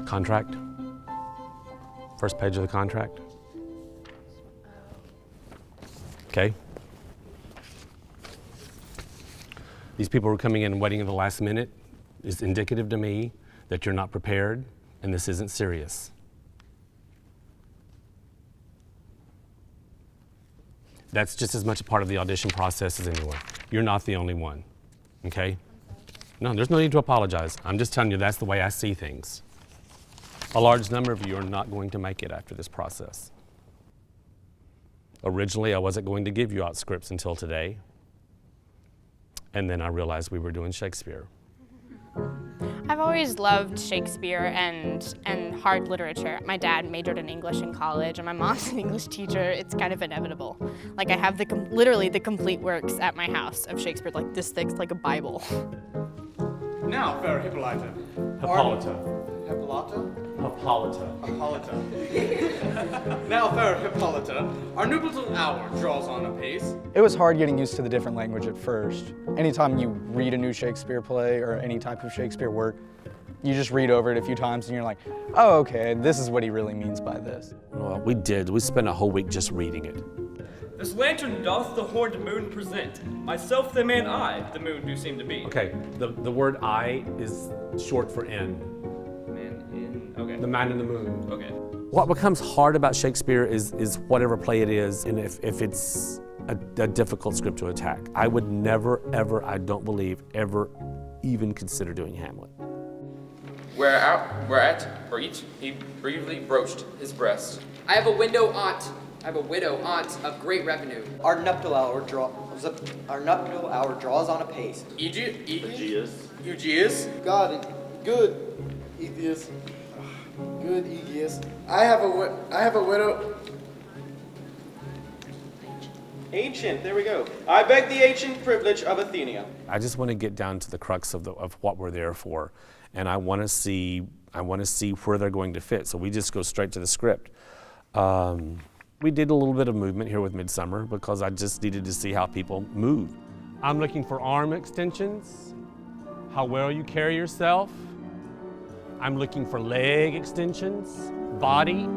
Contract. First page of the contract. Okay. These people who are coming in and waiting at the last minute is indicative to me that you're not prepared and this isn't serious. That's just as much a part of the audition process as anyone. You're not the only one, okay? No, there's no need to apologize. I'm just telling you that's the way I see things. A large number of you are not going to make it after this process. Originally, I wasn't going to give you out scripts until today, and then I realized we were doing Shakespeare. I've always loved Shakespeare and hard literature. My dad majored in English in college, and my mom's an English teacher. It's kind of inevitable. Like, I have literally the complete works at my house of Shakespeare, like this thick, like a Bible. Now, fair Hippolyta. Hippolyta. Hippolyta? Hippolyta. Hippolyta. Now, fair Hippolyta, our nuptial hour draws on apace. It was hard getting used to the different language at first. Anytime you read a new Shakespeare play or any type of Shakespeare work, you just read over it a few times and you're like, oh, okay, this is what he really means by this. Well, we did. We spent a whole week just reading it. This lantern doth the horned moon present. Myself the man I, the moon do seem to be. Okay, the word I is short for in. Man in, okay. The man in the moon. Okay. What becomes hard about Shakespeare is whatever play it is, and if it's a difficult script to attack. I would never, ever, I don't believe, ever even consider doing Hamlet. Whereat for each he bravely broached his breast. I have a widow aunt of great revenue. Our nuptial hour draws on apace. Egeus. God, good, Egeus. Good, Egeus. I have a widow. Ancient, there we go. I beg the ancient privilege of Athenia. I just want to get down to the crux of what we're there for, and I want to see where they're going to fit. So we just go straight to the script. We did a little bit of movement here with Midsummer because I just needed to see how people move. I'm looking for arm extensions, how well you carry yourself. I'm looking for leg extensions, body,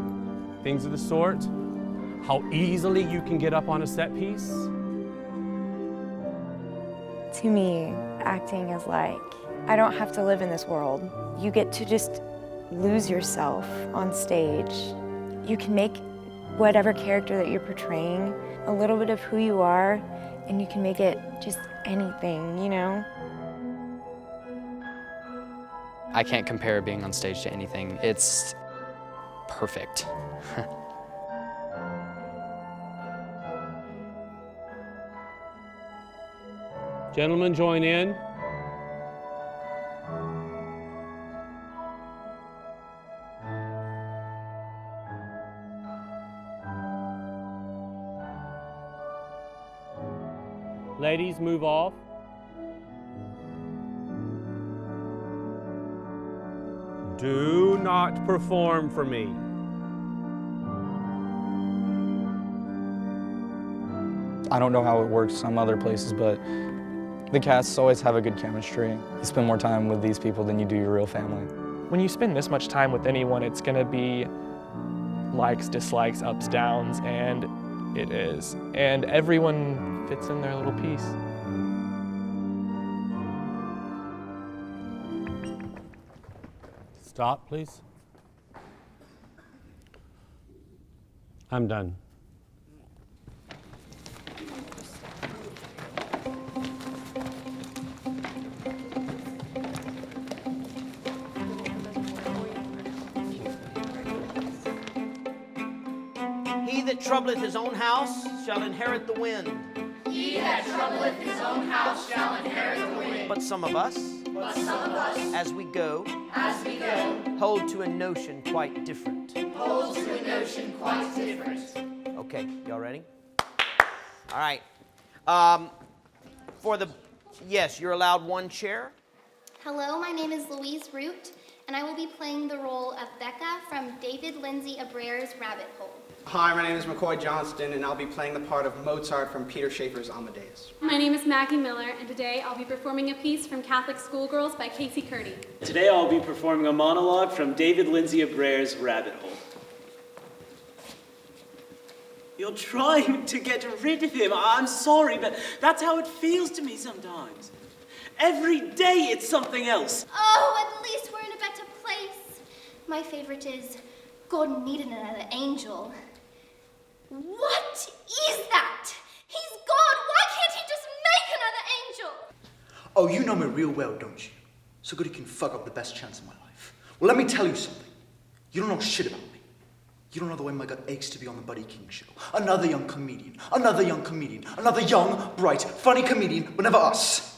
things of the sort. How easily you can get up on a set piece. To me, acting is like, I don't have to live in this world. You get to just lose yourself on stage. You can make whatever character that you're portraying a little bit of who you are, and you can make it just anything, you know? I can't compare being on stage to anything. It's perfect. Gentlemen, join in. Ladies, move off. Do not perform for me. I don't know how it works some other places, but the casts always have a good chemistry. You spend more time with these people than you do your real family. When you spend this much time with anyone, it's gonna be likes, dislikes, ups, downs, and it is. And everyone fits in their little piece. Stop, please. I'm done. He that troubleth his own house shall inherit the wind. He that troubleth his own house shall inherit the wind. But some of us, as we go, hold to a notion quite different. Hold to a notion quite different. Okay, y'all ready? All right. Yes, you're allowed one chair. Hello, my name is Louise Root, and I will be playing the role of Becca from David Lindsay Abreuer's Rabbit Hole. Hi, my name is McCoy Johnston, and I'll be playing the part of Mozart from Peter Shaffer's Amadeus. My name is Maggie Miller, and today I'll be performing a piece from Catholic Schoolgirls by Casey Curdy. Today I'll be performing a monologue from David Lindsay Abreuer's Rabbit Hole. You're trying to get rid of him. I'm sorry, but that's how it feels to me sometimes. Every day it's something else. Oh, at least we're in a better place. My favorite is God needed another angel. What is that? He's God. Why can't he just make another angel? Oh, you know me real well, don't you? So good he can fuck up the best chance of my life. Well, let me tell you something. You don't know shit about me. You don't know the way my gut aches to be on the Buddy King show. Another young comedian, another young comedian, another young, bright, funny comedian, but never us.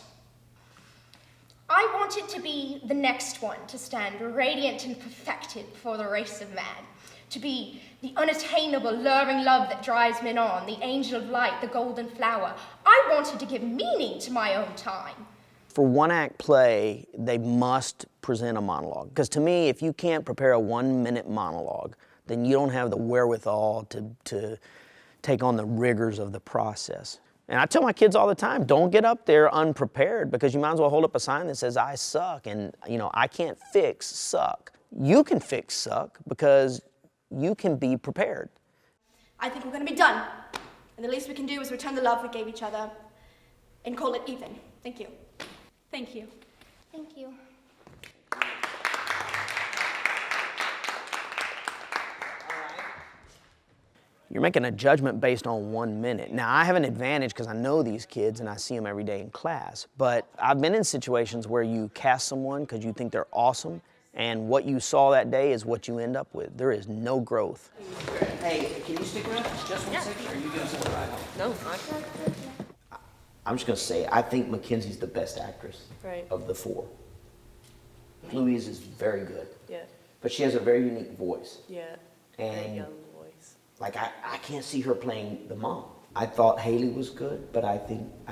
I wanted to be the next one to stand radiant and perfected before the race of man. To be the unattainable, luring love that drives men on, the angel of light, the golden flower. I wanted to give meaning to my own time. For one-act play, they must present a monologue. Because to me, if you can't prepare a 1-minute monologue, then you don't have the wherewithal to take on the rigors of the process. And I tell my kids all the time, don't get up there unprepared, because you might as well hold up a sign that says, I suck, and I can't fix suck. You can fix suck because you can be prepared. I think we're going to be done. And the least we can do is return the love we gave each other and call it even. Thank you. Thank you. Thank you. You're making a judgment based on 1 minute. Now, I have an advantage because I know these kids and I see them every day in class, but I've been in situations where you cast someone because you think they're awesome, and what you saw that day is what you end up with. There is no growth. Hey, can you stick around just 1 second, or are you doing something right now? No, I I'm just gonna say, I think Mackenzie's the best actress of the four. Louise is very good. Yeah. But she has a very unique voice. Yeah. And Very young voice. like I can't see her playing the mom. I thought Haley was good, but I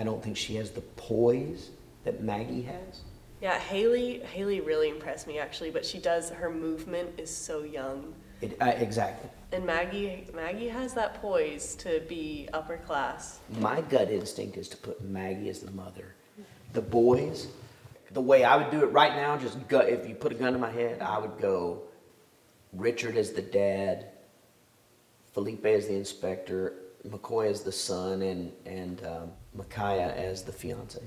don't think she has the poise that Maggie has. Yeah, Haley really impressed me actually, but her movement is so young. Exactly. And Maggie has that poise to be upper class. My gut instinct is to put Maggie as the mother. The boys, the way I would do it right now, if you put a gun to my head, I would go Richard as the dad, Felipe as the inspector, McCoy as the son, and Micaiah as the fiance.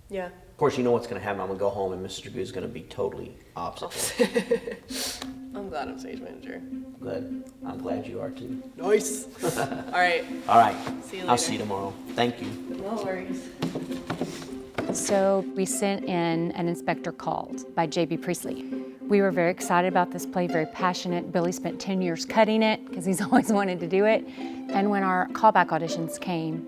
Yeah. Of course, you know what's going to happen. I'm going to go home and Mr. Dragoo is going to be totally opposite. I'm glad I'm stage manager. Good. I'm glad you are too. Nice. All right. All right. See you later. I'll see you tomorrow. Thank you. No worries. So we sent in An Inspector Called by J.B. Priestley. We were very excited about this play, very passionate. Billy spent 10 years cutting it because he's always wanted to do it. And when our callback auditions came,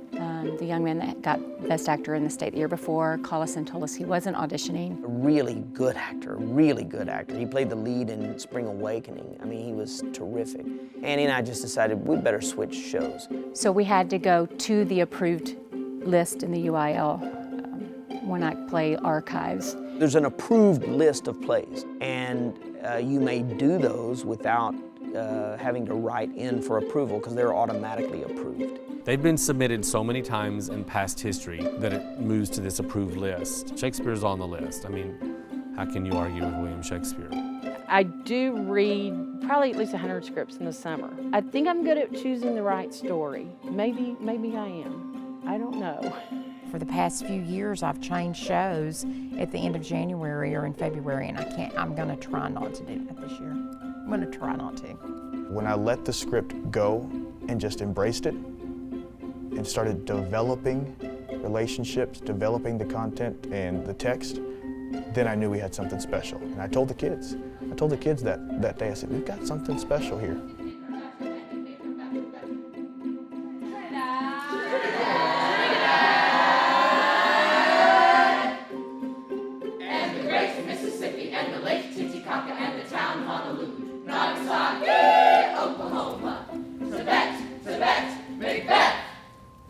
the young man that got Best Actor in the state the year before called us and told us he wasn't auditioning. A really good actor, really good actor. He played the lead in Spring Awakening. I mean, he was terrific. Annie and I just decided we better switch shows. So we had to go to the approved list in the UIL one-act play archives. There's an approved list of plays, and you may do those without having to write in for approval because they're automatically approved. They've been submitted so many times in past history that it moves to this approved list. Shakespeare's on the list. I mean, how can you argue with William Shakespeare? I do read probably at least 100 scripts in the summer. I think I'm good at choosing the right story. Maybe I am. I don't know. For the past few years, I've changed shows at the end of January or in February, and I'm gonna try not to do that this year. I'm gonna try not to. When I let the script go and just embraced it and started developing relationships, developing the content and the text, then I knew we had something special. And I told the kids that day, I said, we've got something special here. And the great Mississippi and the Lake Titicaca and the town Honolulu, Nagasaki, Oklahoma, Tibet, Macbeth.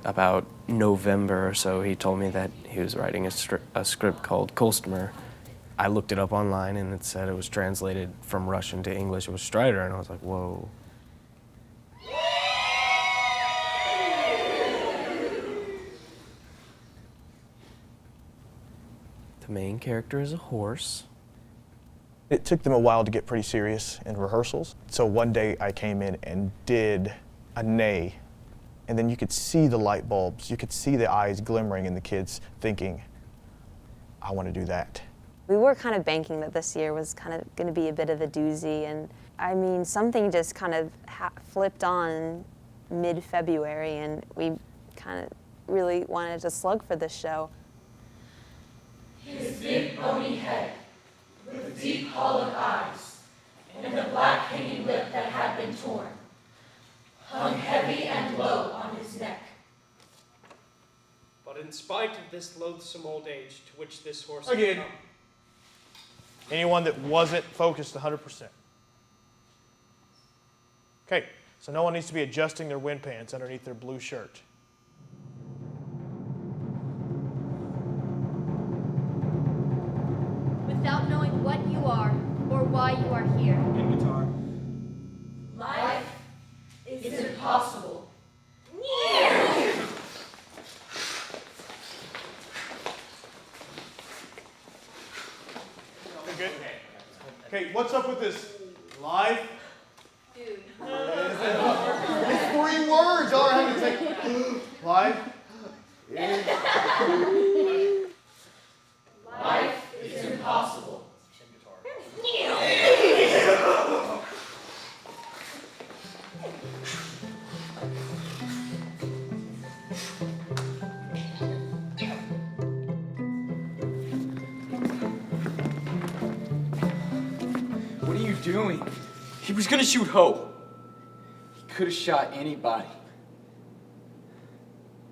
About November or so, he told me that he was writing a script called Kolstmer. I looked it up online and it said it was translated from Russian to English. It was Strider, and I was like, whoa. The main character is a horse. It took them a while to get pretty serious in rehearsals. So one day I came in and did a neigh, and then you could see the light bulbs. You could see the eyes glimmering in the kids thinking, I want to do that. We were kind of banking that this year was kind of going to be a bit of a doozy, and I mean, something just kind of flipped on mid-February, and we kind of really wanted to slug for this show. His big bony head, with deep hollowed eyes, and the black hanging lip that had been torn, hung heavy and low on his neck. But in spite of this loathsome old age to which this horse Again. had come, Anyone that wasn't focused 100%. Okay, so no one needs to be adjusting their wind pants underneath their blue shirt. Without knowing what you are or why you are here. in guitar. Life is impossible. Good? Okay, what's up with this? Life? Dude. It's 3 words. All I have to say. Life? Life is impossible. What are you doing? He was gonna shoot Hope. He could have shot anybody.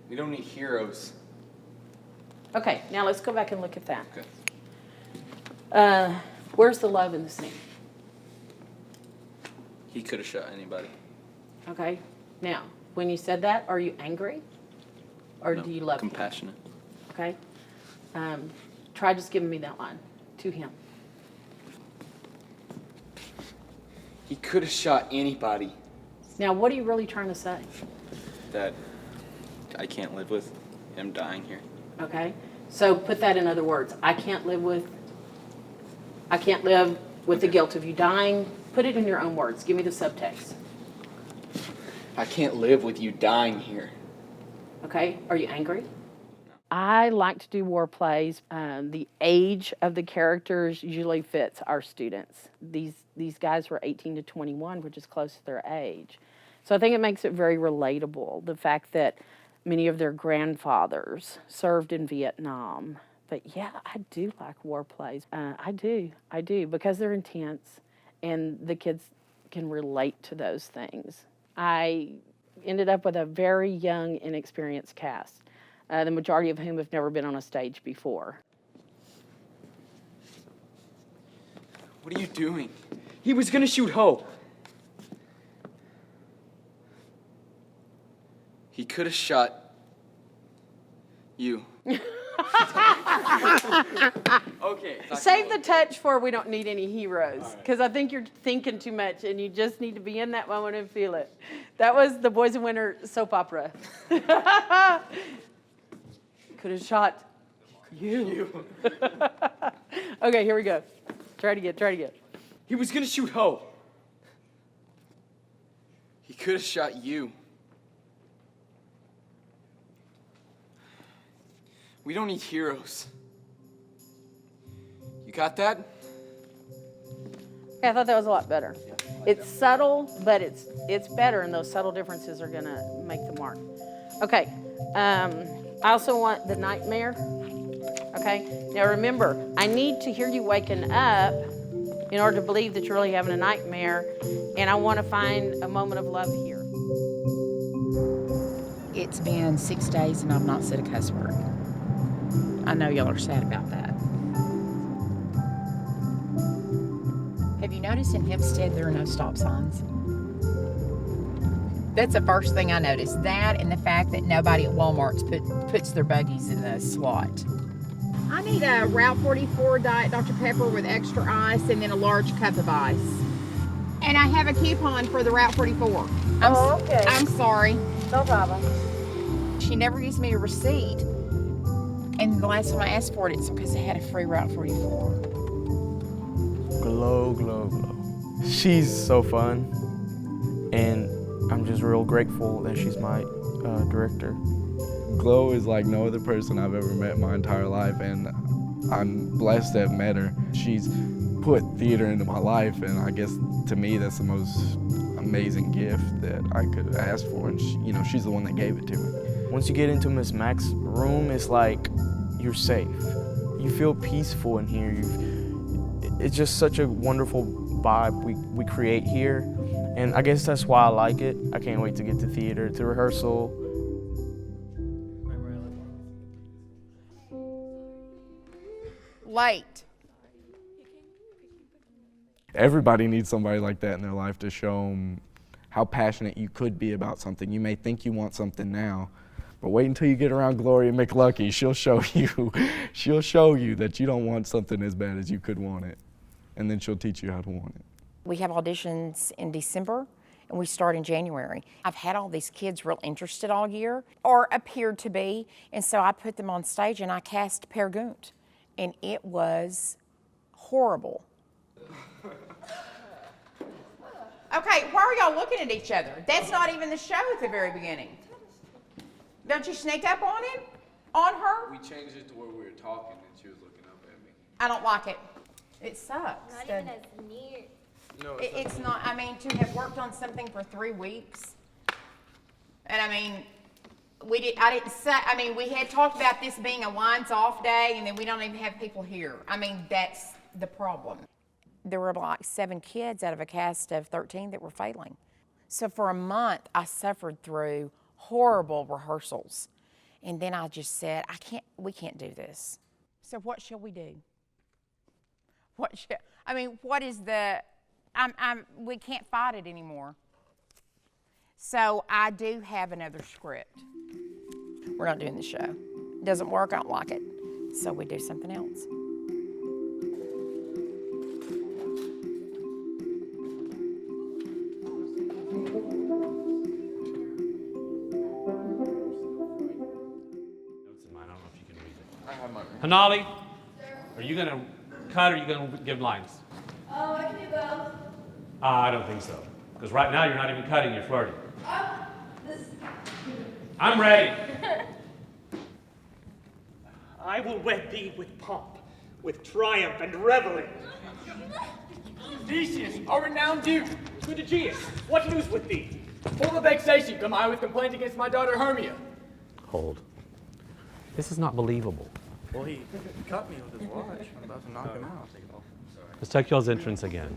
We don't need heroes. Okay, now let's go back and look at that. Okay. Where's the love in the scene? He could have shot anybody. Okay, now, when you said that, are you angry? Or No, do you love him? compassionate. Okay? Try just giving me that line to him. He could have shot anybody. Now, what are you really trying to say? That I can't live with him dying here. Okay? So put that in other words. I can't live with the guilt of you dying. Put it in your own words. Give me the subtext. I can't live with you dying here. Okay? Are you angry? I like to do war plays. The age of the characters usually fits our students. These guys were 18 to 21, which is close to their age. So I think it makes it very relatable, the fact that many of their grandfathers served in Vietnam. But yeah, I do like war plays. I do, because they're intense and the kids can relate to those things. I ended up with a very young, inexperienced cast, the majority of whom have never been on a stage before. What are you doing? He was gonna shoot Hope. He could have shot you. Okay. Save the touch for we don't need any heroes, because I think you're thinking too much and you just need to be in that moment and feel it. That was the Boys in Winter soap opera. Could have shot you. Okay, here we go. Try it again. He was gonna shoot Ho. He could have shot you. We don't need heroes. You got that? Yeah, I thought that was a lot better. It's subtle, but it's better, and those subtle differences are gonna make the mark. Okay, I also want the nightmare. Okay, now remember, I need to hear you waking up in order to believe that you're really having a nightmare, and I want to find a moment of love here. It's been 6 days and I've not said a cuss word. I know y'all are sad about that. Have you noticed in Hempstead there are no stop signs? That's the first thing I noticed. That and the fact that nobody at Walmart's puts their buggies in the slot. I need a Route 44 Diet Dr. Pepper with extra ice and then a large cup of ice. And I have a coupon for the Route 44. Okay. I'm sorry. No problem. She never gives me a receipt. And the last time I asked for it, it's because I had a free Route 44. Glow, glow, glow. She's so fun, and I'm just real grateful that she's my director. Glow is like no other person I've ever met in my entire life, and I'm blessed to have met her. She's put theater into my life, and I guess to me that's the most amazing gift that I could ask for, and she's the one that gave it to me. Once you get into Miss Mack's room, it's like you're safe. You feel peaceful in here. It's just such a wonderful vibe we create here, and I guess that's why I like it. I can't wait to get to theater, to rehearsal. Late. Everybody needs somebody like that in their life to show them how passionate you could be about something. You may think you want something now, but wait until you get around Gloria McLucky. She'll show you that you don't want something as bad as you could want it, and then she'll teach you how to want it. We have auditions in December, and we start in January. I've had all these kids real interested all year, or appeared to be, and so I put them on stage and I cast Peer Gynt, and it was horrible. Okay, why are y'all looking at each other? That's not even the show at the very beginning. Don't you sneak up on him? On her? We changed it to where we were talking and she was looking up at me. I don't like it. It sucks. Not even as near. No, It's not, I mean, to have worked on something for 3 weeks, and I mean, we had talked about this being a lines off day, and then we don't even have people here. I mean, that's the problem. There were like 7 kids out of a cast of 13 that were failing. So for a month, I suffered through horrible rehearsals. And then I just said, we can't do this. So what shall we do? What is the, we can't fight it anymore. So I do have another script. We're not doing the show. It doesn't work, I don't like it. So we do something else. Hanali, are you going to cut or are you going to give lines? Oh, I can do both. I don't think so. Because right now you're not even cutting, you're flirting. I'm ready. I will wed thee with pomp, with triumph and revelry. Theseus, our renowned duke, good Aegeus, what news with thee? Full of vexation come I with complaint against my daughter Hermia. Hold. This is not believable. Well, he cut me with his watch. I'm about to knock him out. Let's take y'all's entrance again.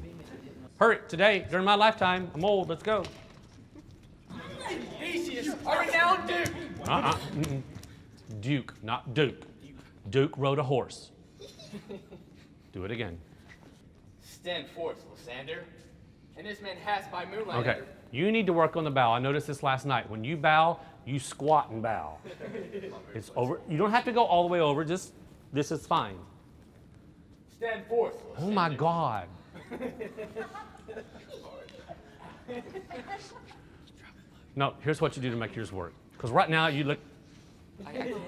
Hurry, today, during my lifetime, I'm old, let's go. Theseus, our renowned duke. Duke, not Duke. Duke rode a horse. Do it again. Stand forth, Lysander. And this man has by moonlight. Okay, you need to work on the bow. I noticed this last night. When you bow, You squat and bow. It's over. You don't have to go all the way over. Just, this is fine. Stand forth. Oh my God. No, here's what you do to make yours work. Because right now you look,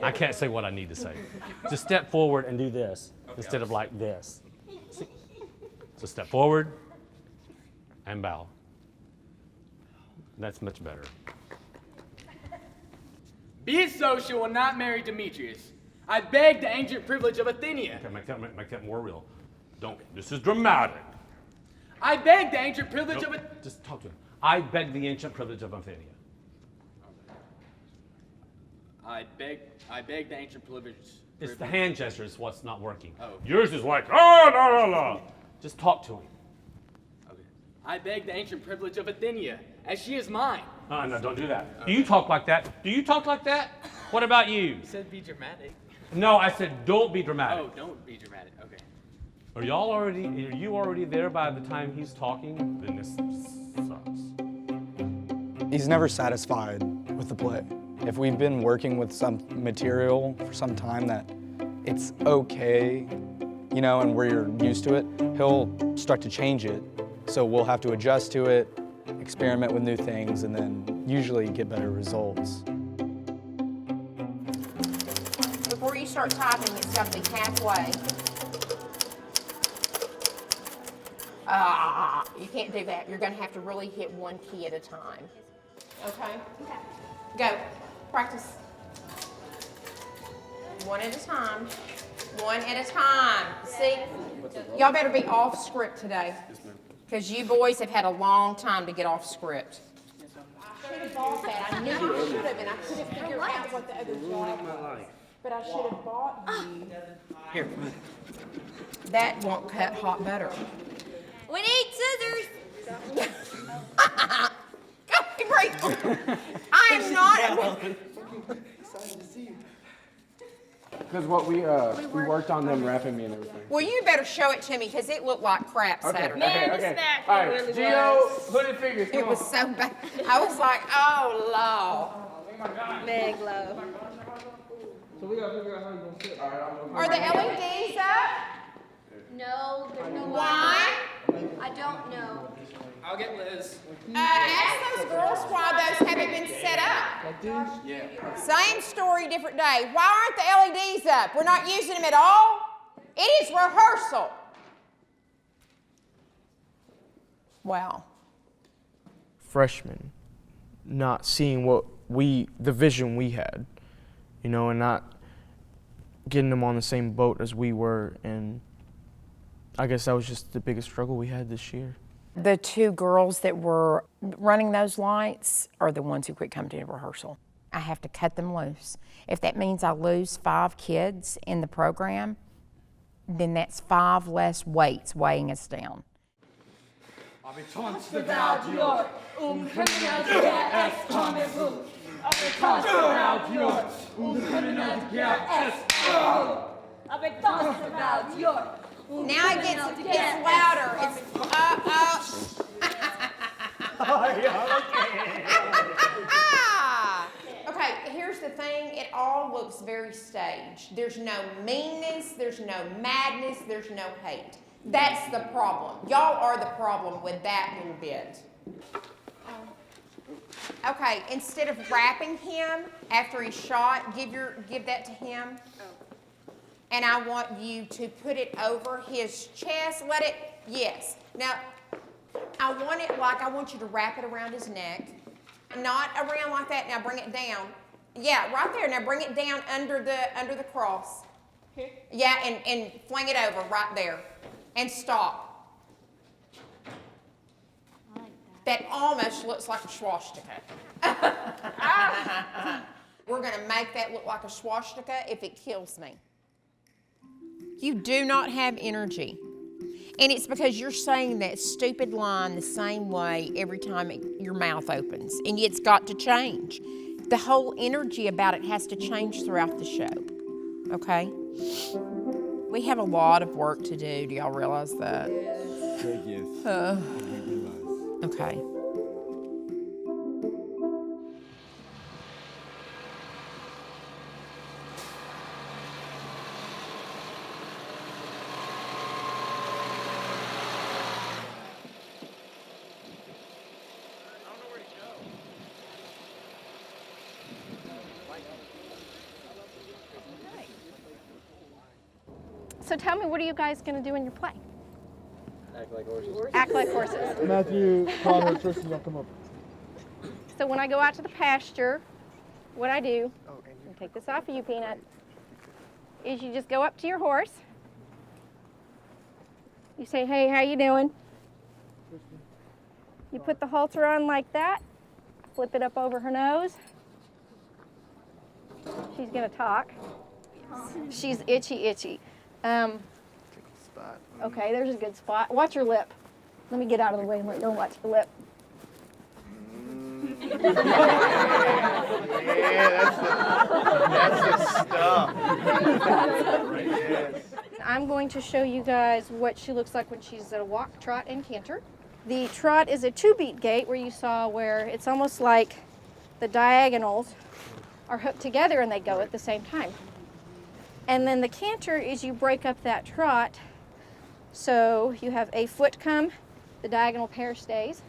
I can't say what I need to say. Just step forward and do this instead of like this. See? So step forward and bow. That's much better. Be it so, she will not marry Demetrius. I beg the ancient privilege of Athenia. Okay, make that more real. Don't, this is dramatic. I beg the ancient privilege of Just talk to him. I beg the ancient privilege of Athenia. I beg the ancient privilege. It's the hand gesture is what's not working. Oh. Yours is like, oh, la, la, la. Just talk to him. Okay. I beg the ancient privilege of Athenia, as she is mine. No, don't do that. Do you talk like that? Do you talk like that? What about you? You said be dramatic. No, I said don't be dramatic. Oh, don't be dramatic. Okay. Are you already there by the time he's talking? Then this sucks. He's never satisfied with the play. If we've been working with some material for some time that it's okay, you know, and we're used to it, he'll start to change it. So we'll have to adjust to it, experiment with new things, and then usually get better results. Before you start typing, it's got to be halfway. You can't do that. You're going to have to really hit one key at a time. Okay? Okay. Go. Practice. One at a time. One at a time. See? Y'all better be off script today. Because you boys have had a long time to get off script. I should have bought that. I knew I should have, and I could have figured out what the other job was. But I should have bought you. Here. That won't cut hot butter. We need scissors. Go, break. I am not. Because what we worked on them wrapping me and everything. Well, you better show it to me because it looked like crap Saturday. Okay. All right, Gio, hooded figures. It was so bad. I was like, oh, Lord. Meg love. So we gotta figure out how you're gonna sit. All right, Are the LEDs up? No, there's no Why? I don't know. I'll get Liz. Ask those girls why those haven't been set up. Yeah. Same story, different day. Why aren't the LEDs up? We're not using them at all? It is rehearsal. Wow. Freshmen not seeing the vision we had, you know, and not getting them on the same boat as we were, and I guess that was just the biggest struggle we had this year. The two girls that were running those lights are the ones who quit coming to rehearsal. I have to cut them loose. If that means I lose 5 kids in the program, then that's 5 less weights weighing us down. Now it gets louder. It's Okay, here's the thing. It all looks very staged. There's no meanness, there's no madness, there's no hate. That's the problem. Y'all are the problem with that little bit. Okay, instead of wrapping him after he's shot, give that to him. And I want you to put it over his chest. Yes. Now, I want you to wrap it around his neck. Not around like that. Now bring it down. Yeah, right there. Now bring it down under the cross. Here? Yeah, and fling it over right there. And stop. I like that almost looks like a swastika. We're going to make that look like a swastika if it kills me. You do not have energy. And it's because you're saying that stupid line the same way every time your mouth opens. And it's got to change. The whole energy about it has to change throughout the show. Okay? We have a lot of work to do. Do y'all realize that? Yes. Okay. So tell me, what are you guys going to do in your play? Act like horses. Act like horses. Matthew, Connor, Tristan, y'all come up. So when I go out to the pasture, what I do, and take this off of you, Peanut, is you just go up to your horse. You say, hey, how you doing? You put the halter on like that, flip it up over her nose. She's gonna talk. She's itchy. Okay, there's a good spot. Watch your lip. Let me get out of the way and let you watch the lip. That's the stuff. I'm going to show you guys what she looks like when she's at a walk, trot, and canter. The trot is a 2-beat gait where you saw where it's almost like the diagonals are hooked together and they go at the same time. And then the canter is you break up that trot, so you have a foot come, the diagonal pair stays,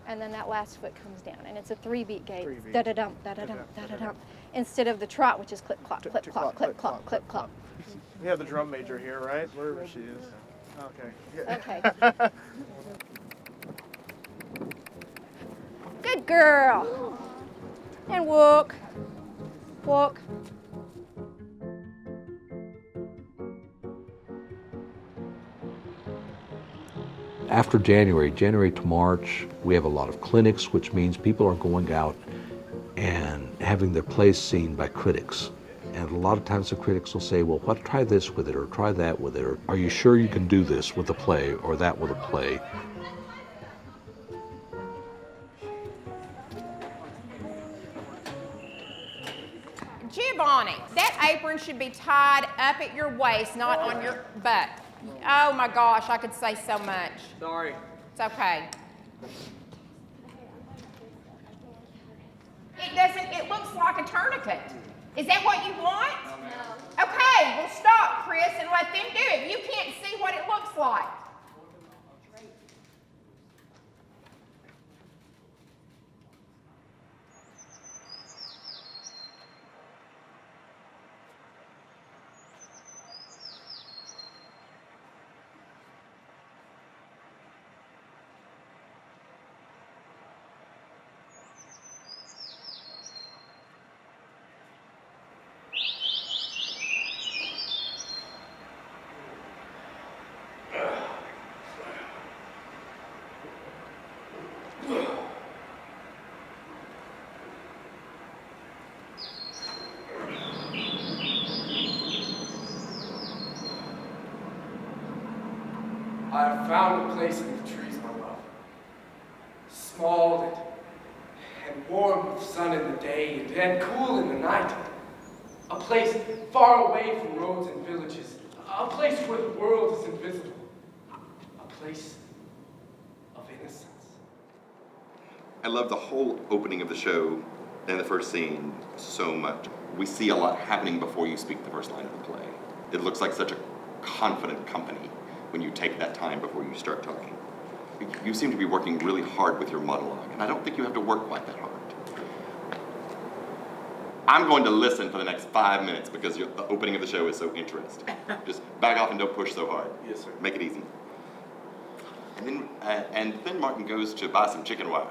and then that last foot comes down. And it's a 3-beat gait, da-da-dump, da-da-dump, da-da-dump, instead of the trot, which is clip-clop, clip-clop, clip-clop, clip-clop. We have the drum major here, right? Wherever she is. Okay. Okay. Good girl. And walk. Walk. After January to March, we have a lot of clinics, which means people are going out and having their plays seen by critics. And a lot of times the critics will say, well, try this with it, or try that with it, or are you sure you can do this with a play, or that with a play? Giovanni, that apron should be tied up at your waist, not on your butt. Oh my gosh, I could say so much. Sorry. It's okay. It looks like a tourniquet. Is that what you want? No. Okay, well stop, Chris, and let them do it. You can't see what it looks like. I have found a place in the trees, my love. Small and warm with sun in the day and cool in the night. A place far away from roads and villages. A place where the world is invisible. A place of innocence. I love the whole opening of the show and the first scene so much. We see a lot happening before you speak the first line of the play. It looks like such a confident company when you take that time before you start talking. You seem to be working really hard with your monologue, and I don't think you have to work quite that hard. I'm going to listen for the next 5 minutes because the opening of the show is so interesting. Just back off and don't push so hard. Yes, sir. Make it easy. And then Martin goes to buy some chicken wire.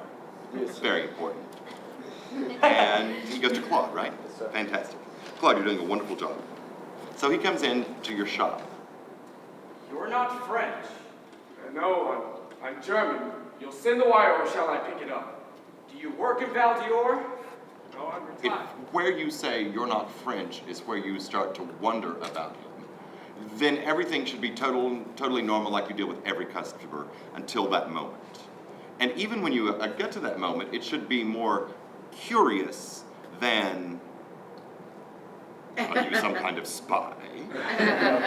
Yes, sir. Very important. And he goes to Claude, right? Yes, sir. Fantastic. Claude, you're doing a wonderful job. So he comes in to your shop. You're not French. No, I'm German. You'll send the wire or shall I pick it up? Do you work in Val d'Or? No, I'm retired. Where you say you're not French is where you start to wonder about him. Then everything should be totally normal like you deal with every customer until that moment. And even when you get to that moment, it should be more curious than, are you some kind of spy?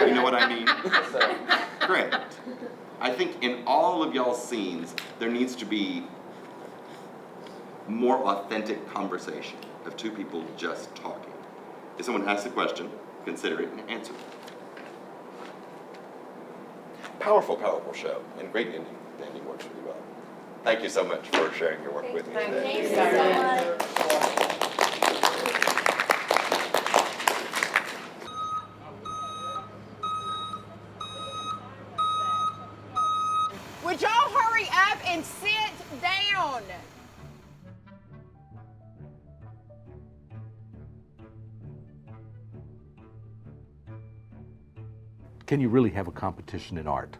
You know what I mean? Great. I think in all of y'all's scenes, there needs to be more authentic conversation of two people just talking. If someone asks a question, consider it and answer it. Powerful, powerful show, and great ending. The ending works really well. Thank you so much for sharing your work with me today. Thank you so much. can you really have a competition in art?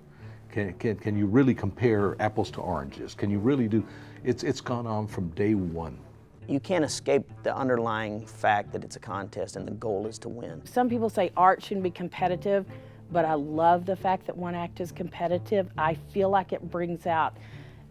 Can you really compare apples to oranges? Can you really do, it's gone on from day one. You can't escape the underlying fact that it's a contest and the goal is to win. Some people say art shouldn't be competitive, but I love the fact that One Act is competitive. I feel like it brings out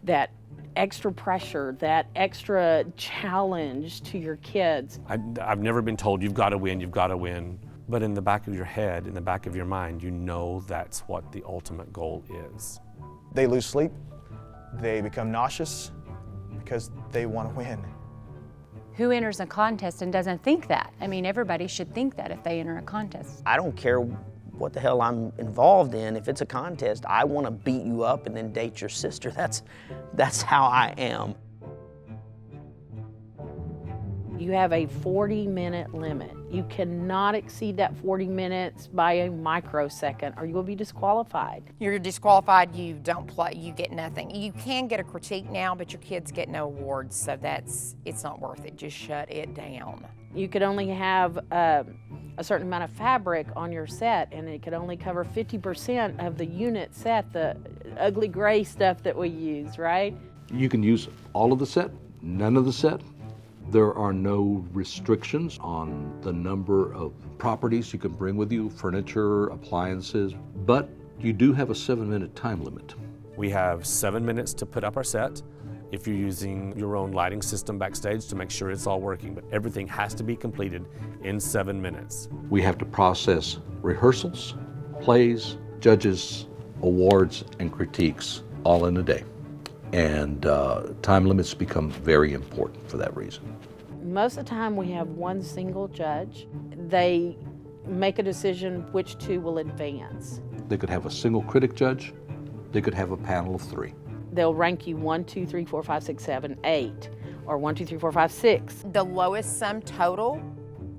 that extra pressure, that extra challenge to your kids. I've never been told you've got to win, you've got to win. But in the back of your head, in the back of your mind, you know that's what the ultimate goal is. They lose sleep, they become nauseous because they want to win. Who enters a contest and doesn't think that? I mean, everybody should think that if they enter a contest. I don't care what the hell I'm involved in. If it's a contest, I want to beat you up and then date your sister. That's how I am. You have a 40-minute limit. You cannot exceed that 40 minutes by a microsecond or you will be disqualified. You're disqualified, you don't play, you get nothing. You can get a critique now, but your kids get no awards, so it's not worth it. Just shut it down. You could only have a certain amount of fabric on your set, and it could only cover 50% of the unit set, the ugly gray stuff that we use, right? You can use all of the set, none of the set. There are no restrictions on the number of properties you can bring with you, furniture, appliances, but you do have a 7-minute time limit. We have 7 minutes to put up our set. If you're using your own lighting system backstage to make sure it's all working, but everything has to be completed in 7 minutes. We have to process rehearsals, plays, judges, awards, and critiques all in a day. And time limits become very important for that reason. Most of the time we have one single judge. They make a decision which two will advance. They could have a single critic judge. They could have a panel of 3. They'll rank you 1, 2, 3, 4, 5, 6, 7, 8, or 1, 2, 3, 4, 5, 6. The lowest sum total,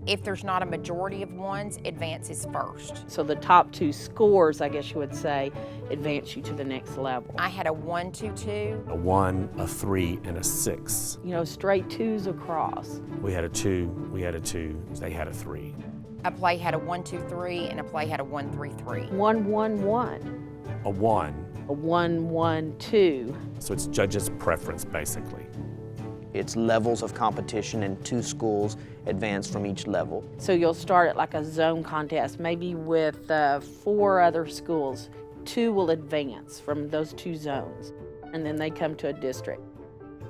if there's not a majority of ones, advances first. So the top 2 scores, I guess you would say, advance you to the next level. I had a 1, 2, 2. A 1, a 3, and a 6. You know, straight 2s across. We had a 2, we had a 2, they had a 3. A play had a 1, 2, 3, and a play had a 1, 3, 3. 1, 1, 1. A 1. A 1, 1, 2. So it's judge's preference, basically. It's levels of competition and 2 schools advance from each level. So you'll start at like a zone contest, maybe with 4 other schools. 2 will advance from those 2 zones, and then they come to a district.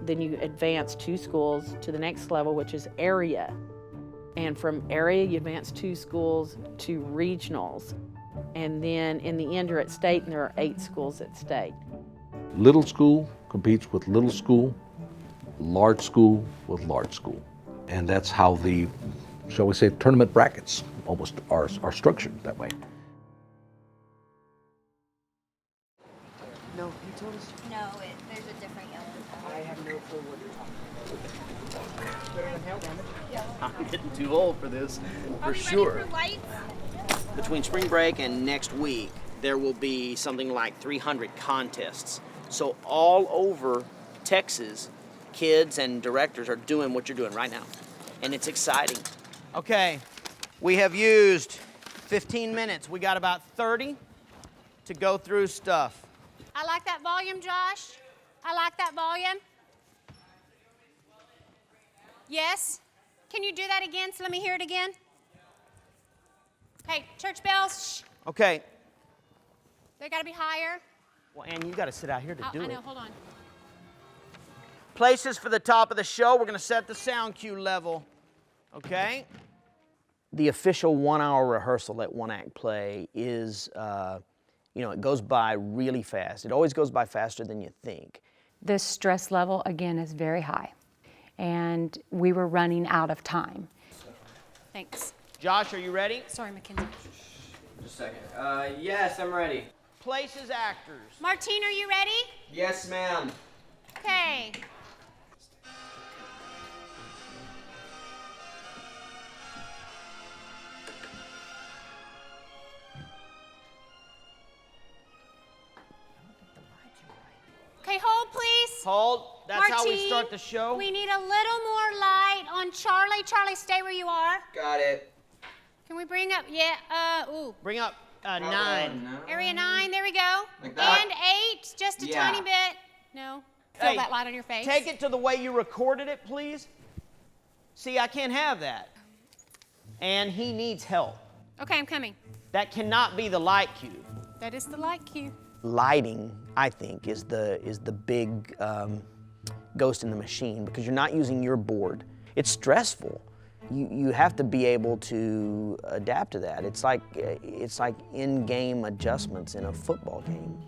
Then you advance 2 schools to the next level, which is area. And from area, you advance 2 schools to regionals. And then in the end, you're at state, and there are 8 schools at state. Little school competes with little school, large school with large school. And that's how the, shall we say, tournament brackets almost are structured that way. No, he told us. No, there's a different yellow. I have no clue what you're talking about. I'm getting too old for this, for sure. Between spring break and next week, there will be something like 300 contests. So all over Texas, kids and directors are doing what you're doing right now. And it's exciting. Okay, we have used 15 minutes. We got about 30 to go through stuff. I like that volume, Josh. I like that volume. Yes? Can you do that again? So let me hear it again. Hey, church bells, shh. Okay. They gotta be higher. Well, Ann, you gotta sit out here to do I it. know, hold on. Places for the top of the show. We're gonna set the sound cue level, okay? The official 1-hour rehearsal at One Act Play is, it goes by really fast. It always goes by faster than you think. The stress level, again, is very high. And we were running out of time. Thanks. Josh, are you ready? Sorry, Mackenzie. Just a second. Yes, I'm ready. Places, actors. Martine, are you ready? Yes, ma'am. Okay. Okay, hold, please. Hold. That's how we Martine, start the show. We need a little more light on Charlie. Charlie, stay where you are. Got it. Can we bring up? Yeah. Ooh. Bring up. 9. Area 9, there we go. Like that? And 8, just a Yeah. tiny bit. No. Feel Hey, that light on your face. Take it to the way you recorded it, please. See, I can't have that. And he needs help. Okay, I'm coming. That cannot be the light cue. That is the light cue. Lighting, I think, is the big ghost in the machine because you're not using your board. It's stressful. You have to be able to adapt to that. It's like in-game adjustments in a football game.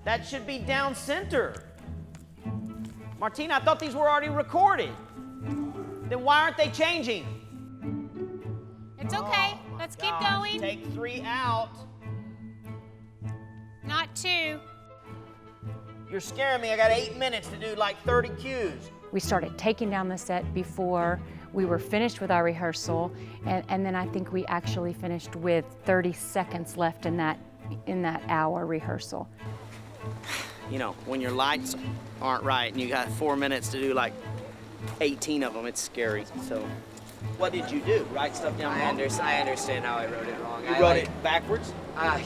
That should be down center. Martina, I thought these were already recorded. Then why aren't they changing? It's okay. Let's keep going. Take 3 out. Not 2. You're scaring me. I got 8 minutes to do like 30 cues. We started taking down the set before we were finished with our rehearsal, and then I think we actually finished with 30 seconds left in that hour rehearsal. You know, when your lights aren't right and you got 4 minutes to do like 18 of them, it's scary. So, what did you do? Write stuff down wrong? I understand how I wrote it wrong. You wrote it backwards?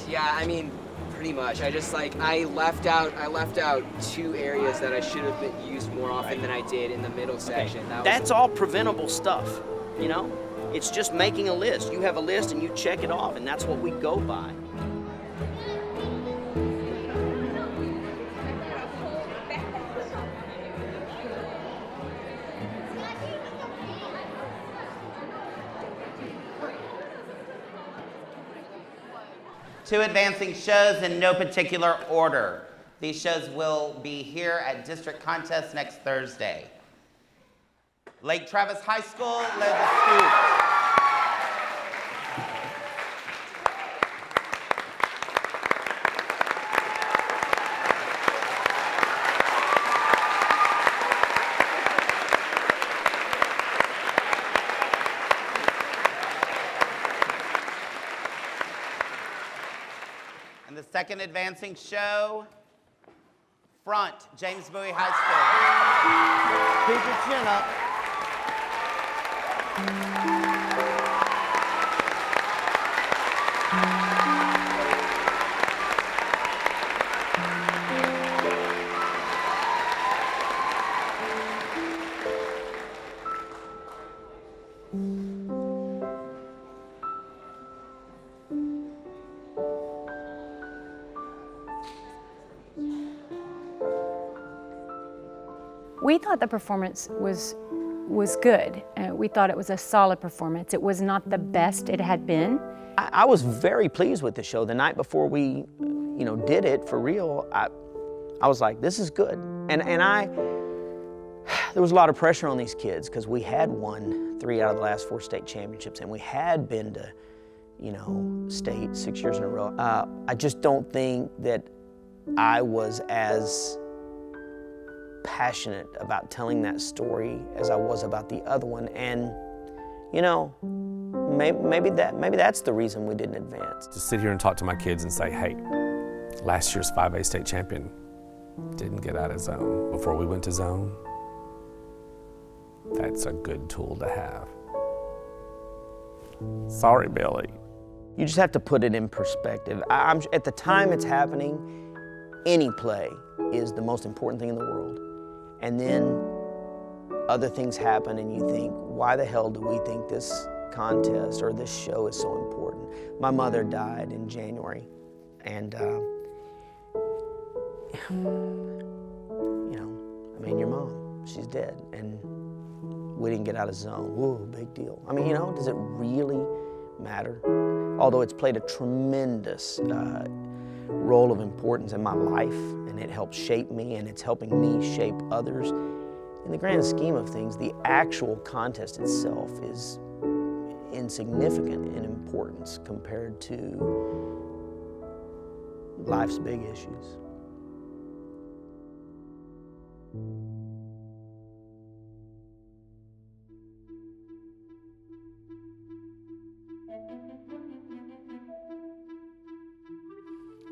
Yeah, I mean, pretty much. I just I left out 2 areas that I should have been used more often than I did in the middle section. That's all preventable stuff, you know? It's just making a list. You have a list and you check it off, and that's what we go by. Two advancing shows in no particular order. These shows will be here at District Contest next Thursday. Lake Travis High School led the Scoop. And the second advancing show, Front, James Bowie High School. Keep your chin up. We thought the performance was good. We thought it was a solid performance. It was not the best it had been. I was very pleased with the show. The night before we, did it for real, I was like, this is good. And there was a lot of pressure on these kids because we had won 3 out of the last 4 state championships, and we had been to, state 6 years in a row. I just don't think that I was as passionate about telling that story as I was about the other one, and maybe that's the reason we didn't advance. To sit here and talk to my kids and say, hey, last year's 5A state champion didn't get out of zone before we went to zone. That's a good tool to have. Sorry, Billy. You just have to put it in perspective. At the time it's happening, any play is the most important thing in the world. And then other things happen and you think, why the hell do we think this contest or this show is so important? My mother died in January, and your mom, she's dead, and we didn't get out of zone. Whoa, big deal. Does it really matter? Although it's played a tremendous role of importance in my life, and it helped shape me, and it's helping me shape others. In the grand scheme of things, the actual contest itself is insignificant in importance compared to life's big issues.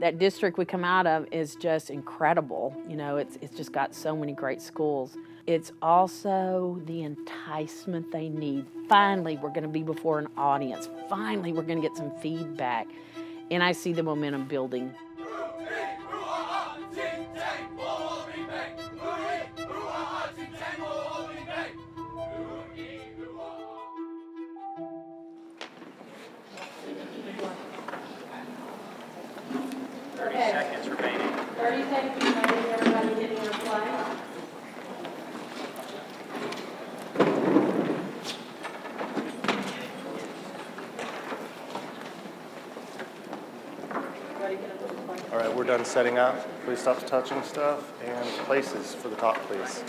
That district we come out of is just incredible. It's just got so many great schools. It's also the enticement they need. Finally, we're going to be before an audience. Finally, we're going to get some feedback. and I see the momentum building. Seconds remaining. 30 seconds remaining, everybody getting their flag. All right, we're done setting up. Please stop touching stuff and places for the top, please.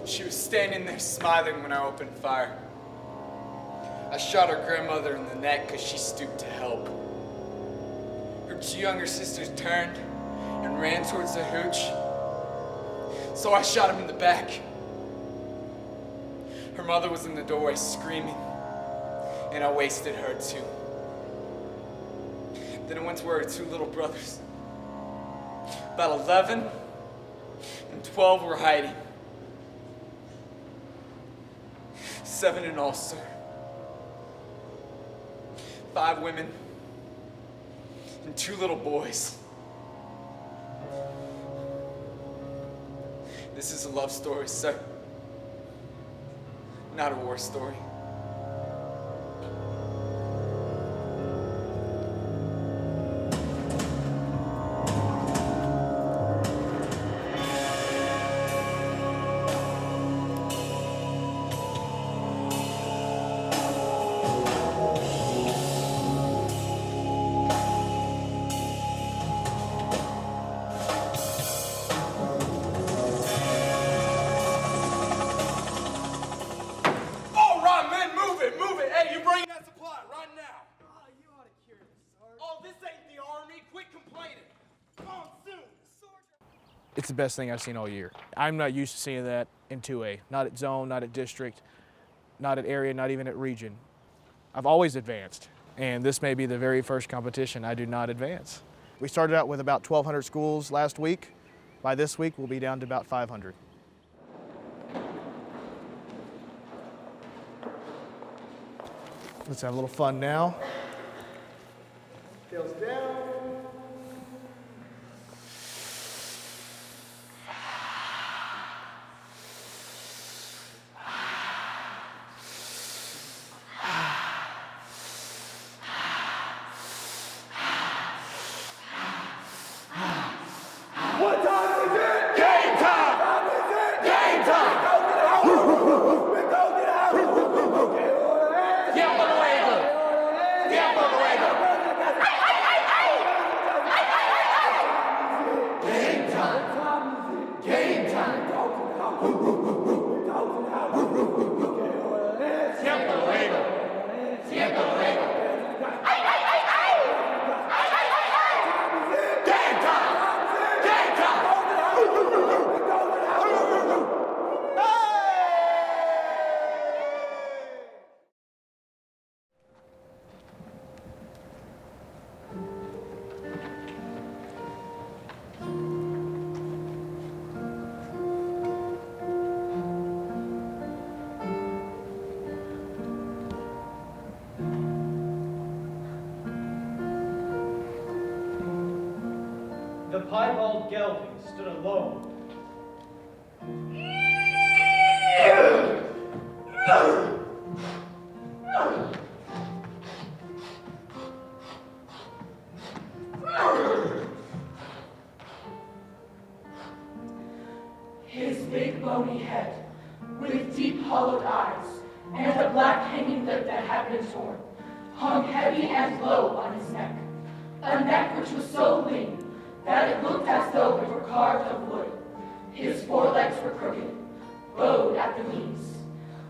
She was standing there smiling when I opened fire. I shot her grandmother in the neck because she stooped to help. Her two younger sisters turned and ran towards the hooch, so I shot him in the back. Her mother was in the doorway screaming, and I wasted her too. Then I went to where her two little brothers, about 11 and 12, were hiding. 7 in all, sir. 5 women and 2 little boys. This is a love story, sir. Not a war story. It's the best thing I've seen all year. I'm not used to seeing that in 2A. Not at zone, not at district, not at area, not even at region. I've always advanced, and this may be the very first competition I do not advance. We started out with about 1,200 schools last week. By this week, we'll be down to about 500. Let's have a little fun now. Tails down. What time is it? Game time! What time is it? Game time! Tiempo luego! Tiempo luego! Game time! Game time! Tiempo luego! Tiempo luego! Game time! Game time! The piebald gelding stood alone. His big bony head, with deep hollowed eyes, and a black hanging lip that had been torn, hung heavy and low on his neck. A neck which was so lean that it looked as though it were carved of wood. His forelegs were crooked, bowed at the knees.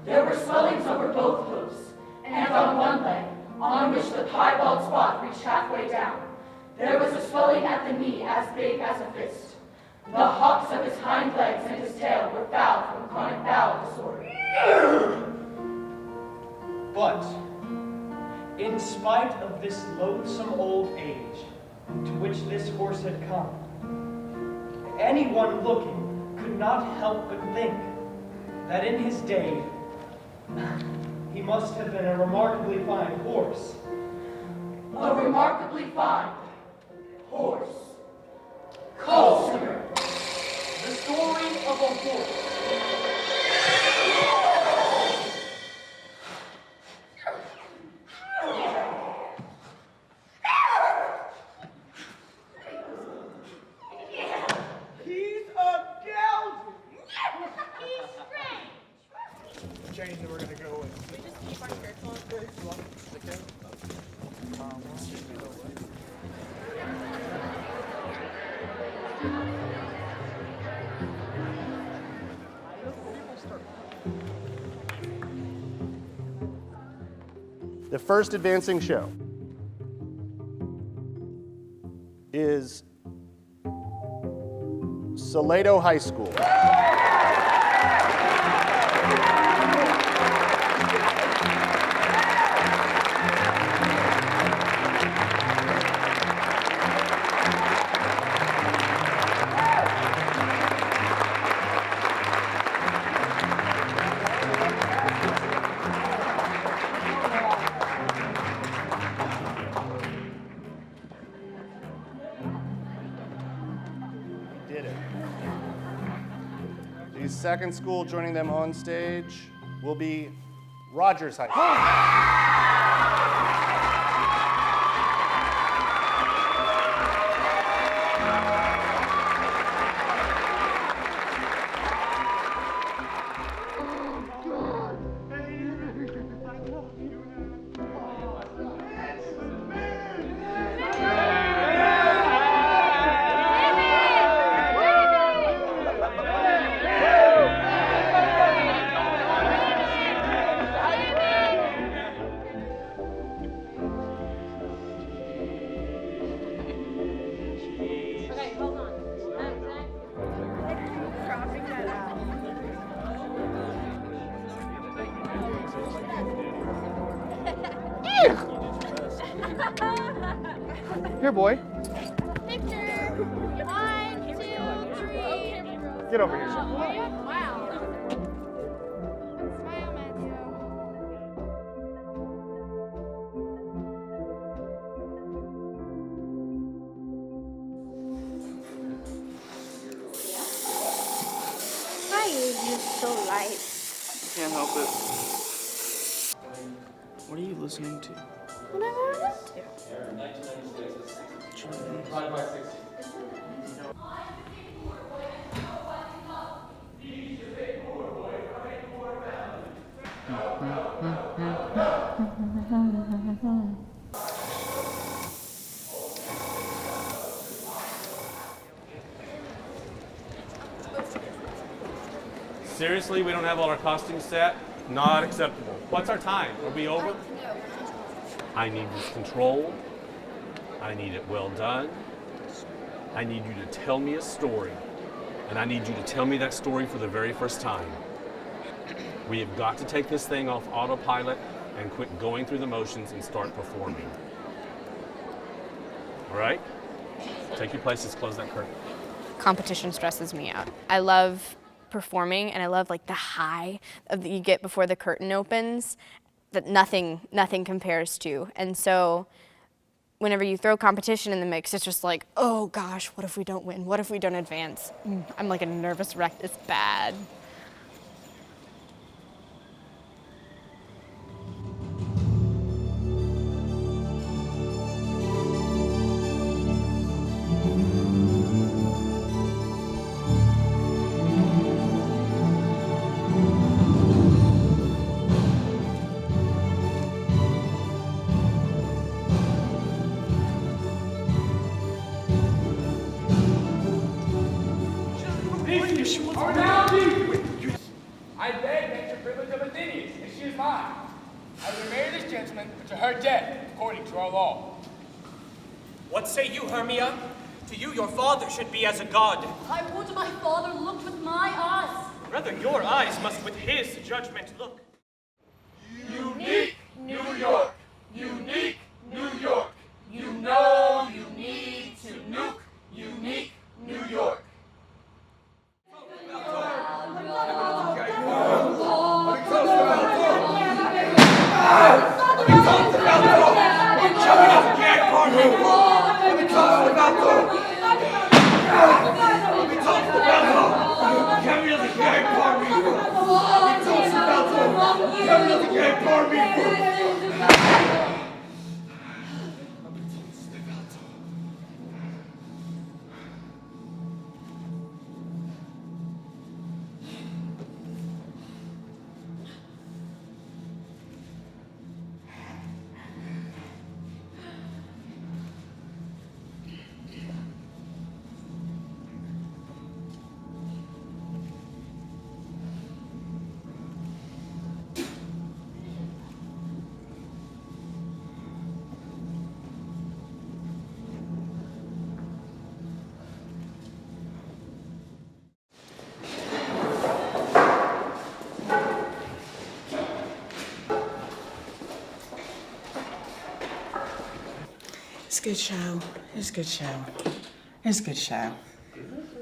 There were swellings over both hooves, and on one leg, on which the piebald spot reached halfway down, there was a swelling at the knee as big as a fist. The hocks of his hind legs and his tail were foul from chronic bowel disorder. But, in spite of this loathsome old age to which this horse had come, anyone looking could not help but think that in his day he must have been a remarkably fine horse. A remarkably fine horse. Coulter. The story of a horse. He's a gelding. He's strange. Change that we're gonna go with. We just keep our shirts on. The first advancing show is Salado High School. Did it. The second school joining them on stage will be Rogers High School. Here, boy. Picture. 1, 2, 3. Get over here. Wow. Smile, Matthew. Why are you so light? Can't help it. What are you listening to? Whatever I want to. Seriously, we don't have all our costumes set? Not acceptable. What's our time? Are we over? I need this control. I need it well done. I need you to tell me a story. And I need you to tell me that story for the very first time. We have got to take this thing off autopilot and quit going through the motions and start performing. All right? Take your places, close that curtain. Competition stresses me out. I love performing and I love like the high that you get before the curtain opens that nothing compares to. And so whenever you throw competition in the mix, it's just like, oh gosh, what if we don't win? What if we don't advance? I'm like a nervous wreck. It's bad. Are now deep. I beg nature privilege of Athenius, and she is mine. I will marry this gentleman to her death, according to our law. What say you, Hermia? To you, your father should be as a god. I would my father looked with my eyes. Rather, your eyes must with his judgment look. Unique New York. Unique New York. You know you need to nuke unique New York. It's a good show. It was a good show. It was a good show.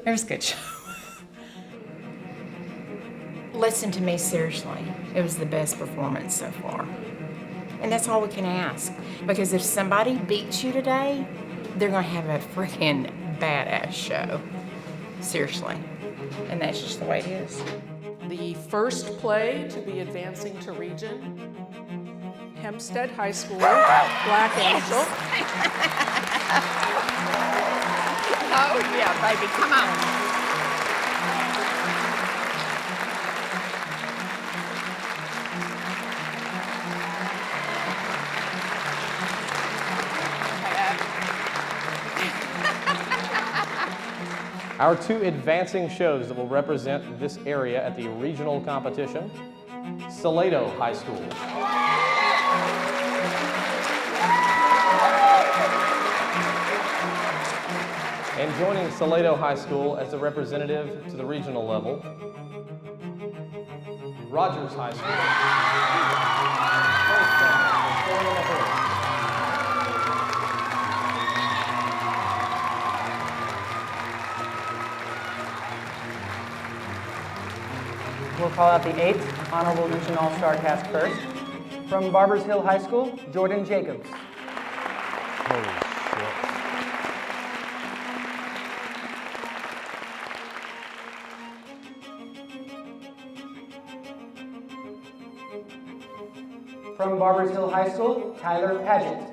It was a good show. Listen to me seriously. It was the best performance so far. And that's all we can ask. Because if somebody beats you today, they're gonna have a freaking badass show. Seriously. And that's just the way it is. The first play to be advancing to region, Hempstead High School, Black Angel. Oh yeah, baby, come on. Our two advancing shows that will represent this area at the regional competition, Salado High School. And joining Salado High School as a representative to the regional level, Rogers High School. We'll call out the 8th Honorable Mention All-Star cast first. From Barbers Hill High School, Jordan Jacobs. Holy shit. From Barbers Hill High School, Tyler Paget.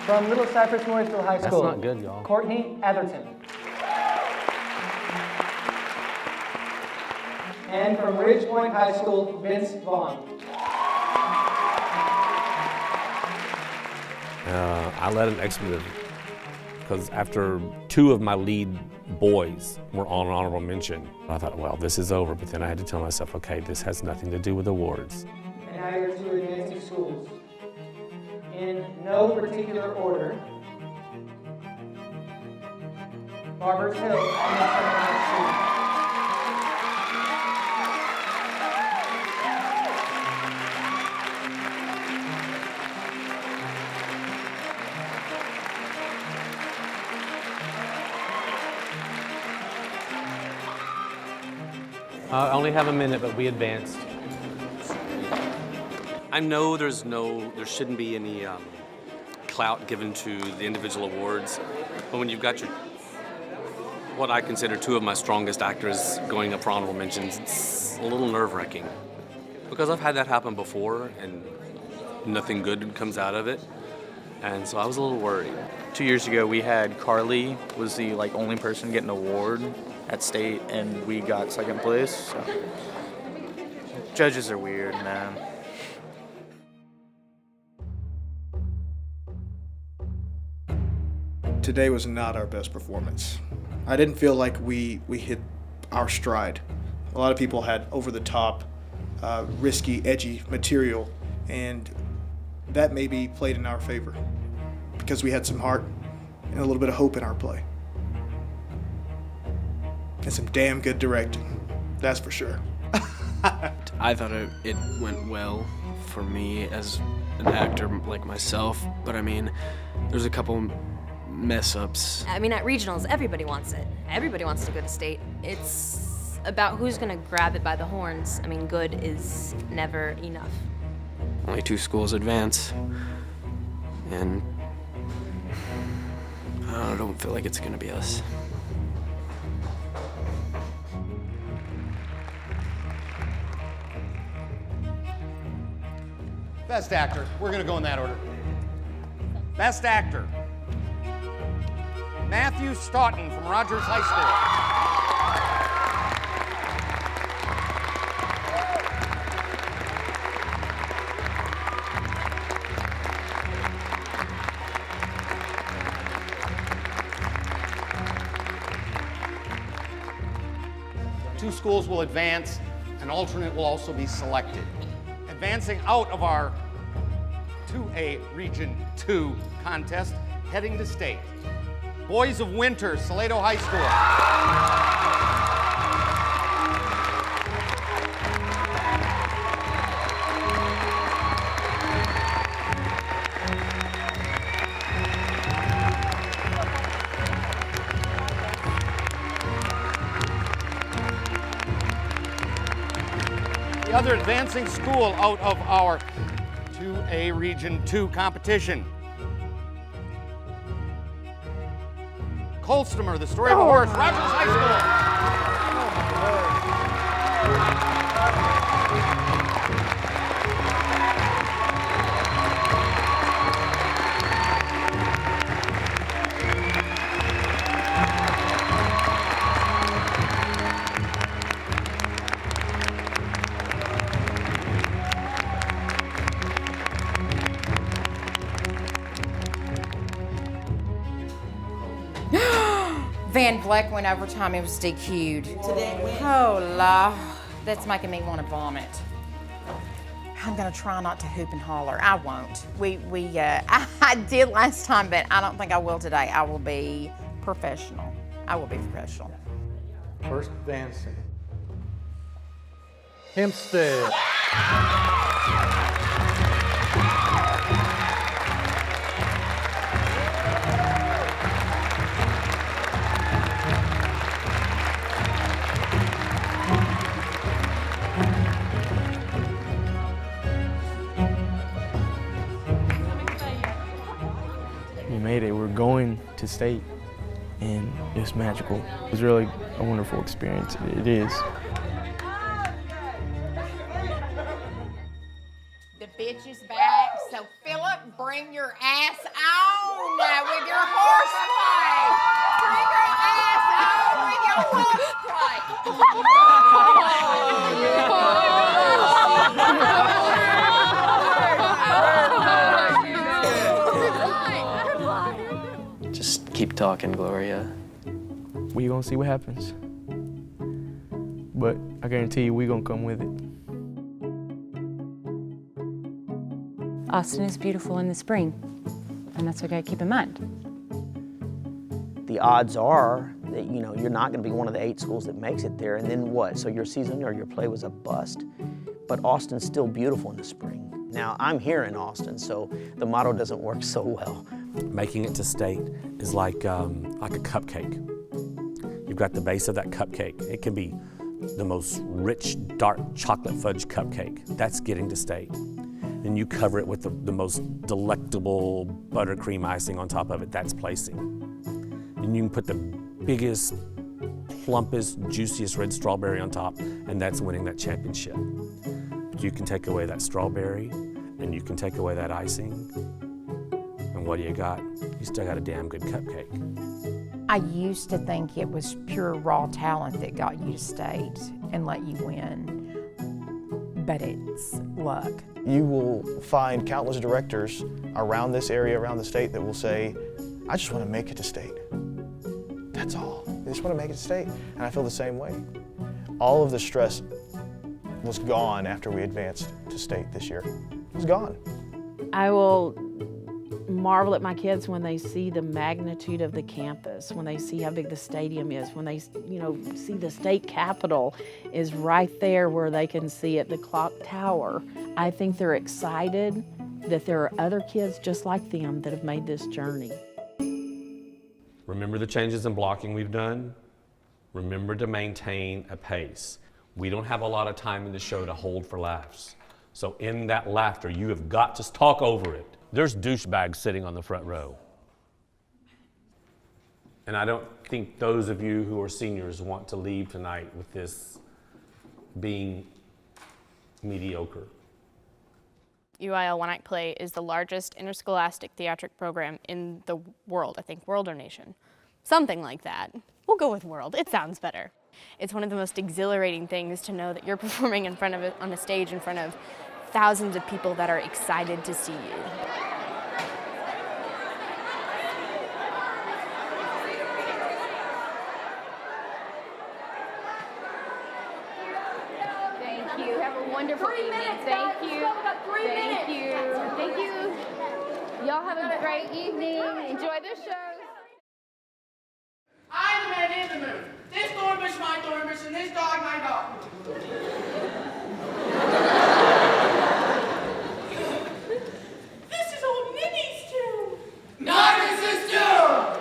From Little Cypress Morrisville High School, That's not good, y'all. Courtney Atherton. And from Ridge Point High School, Vince Vaughn. I led an expletive because after two of my lead boys were on an honorable mention, I thought, well, this is over. But then I had to tell myself, okay, this has nothing to do with awards. And now your two advancing schools. In no particular order, Barbers Hill High I only have a minute, but we advanced. I know there shouldn't be any clout given to the individual awards, but when you've got what I consider two of my strongest actors going up for honorable mentions, it's a little nerve-wracking. Because I've had that happen before, and nothing good comes out of it, and so I was a little worried. 2 years ago, we had Carly was the only person getting an award at state, and we got second place. So. Judges are weird, man. Today was not our best performance. I didn't feel like we hit our stride. A lot of people had over-the-top, risky, edgy material, and that maybe played in our favor because we had some heart and a little bit of hope in our play. And some damn good directing, that's for sure. I thought it went well for me as an actor like myself, but I mean, there's a couple mess ups. I mean, at regionals, everybody wants it. Everybody wants to go to state. It's about who's gonna grab it by the horns. I mean, good is never enough. Only 2 schools advance, and I don't feel like it's gonna be us. Best actor. We're gonna go in that order. Best actor. Matthew Stoughton from Rogers High School. 2 schools will advance. An alternate will also be selected. Advancing out of our 2A Region 2 contest, heading to state. Boys of Winter, Salado High School. The other advancing school out of our 2A Region 2 competition. Colstomer, The Story of a Horse, Rogers High Van Vleck went overtime. It was DQ'd. Oh, la. That's making me want to vomit. I'm gonna try not to hoop and holler. I won't. I did last time, but I don't think I will today. I will be professional. I will be professional. First advancing. Hempstead. We made it. We're going to state, and it's magical. It was really a wonderful experience. It is. The bitch is back, so Philip, bring your ass on with your horseplay. Bring your ass on with your horseplay. Just keep talking, Gloria. We gonna see what happens. But I guarantee you, we gonna come with it. Austin is beautiful in the spring, and that's what I gotta keep in mind. The odds are that you're not going to be one of the 8 schools that makes it there, and then what? So your season or your play was a bust. But Austin's still beautiful in the spring. Now I'm here in Austin, so the motto doesn't work so well. Making it to state is like a cupcake. You've got the base of that cupcake. It can be the most rich, dark chocolate fudge cupcake. That's getting to state. Then you cover it with the most delectable buttercream icing on top of it. That's placing. And you can put the biggest, plumpest, juiciest red strawberry on top, and that's winning that championship. But you can take away that strawberry, and you can take away that icing, and what do you got? You still got a damn good cupcake. I used to think it was pure raw talent that got you to state and let you win, but it's luck. You will find countless directors around this area, around the state, that will say, I just want to make it to state. That's all. They just want to make it to state. And I feel the same way. All of the stress was gone after we advanced to state this year. It was gone. I will marvel at my kids when they see the magnitude of the campus, when they see how big the stadium is, when they, see the state capitol is right there where they can see it, the clock tower. I think they're excited that there are other kids just like them that have made this journey. Remember the changes in blocking we've done? Remember to maintain a pace. We don't have a lot of time in the show to hold for laughs. So in that laughter, you have got to talk over it. There's douchebags sitting on the front row. And I don't think those of you who are seniors want to leave tonight with this being mediocre. UIL One Act Play is the largest interscholastic theatric program in the world, I think world or nation. Something like that. We'll go with world, it sounds better. It's one of the most exhilarating things to know that you're performing on a stage in front of thousands of people that are excited to see you. Thank you. Have a wonderful evening. Thank you. Thank you. Thank you. Y'all have a great evening. Enjoy the show. I'm the man in the moon. This thornbush my thornbush and this dog my dog. This is old Minnie's too. Not his sister.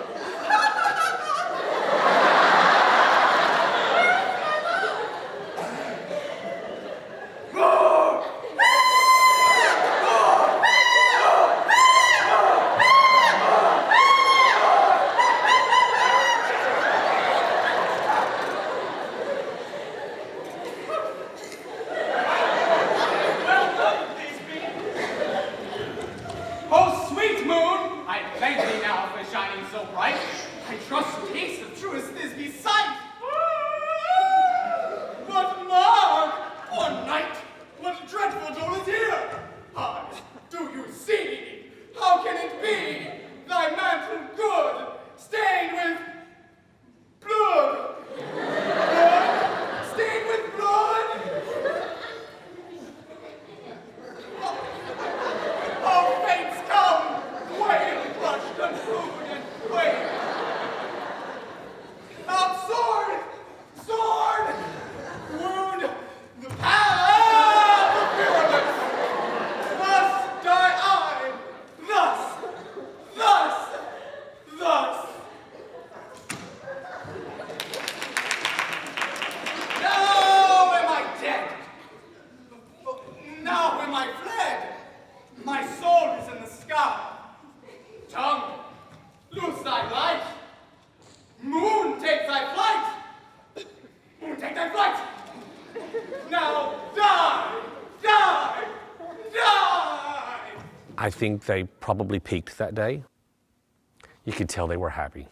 Oh, sweet moon! I thank thee now for shining so bright. I trust the taste of truest Thisbe's sight. But mark, one night, what dreadful dole is here? Eyes, do you see? How can it be? Thy mantle good, stained with blood. Blood? Stained with blood? Oh, fates come! Wail, blush, confound, and quail. Out sword! Sword! Wound the path of fearless! Thus die I! Thus! Thus! Thus! Now am I dead! Now am I fled! My soul is in the sky. Tongue, loose thy light. Moon, take thy flight. Moon, take thy flight. Now die, die, die. I think they probably peaked that day. You could tell they were happy.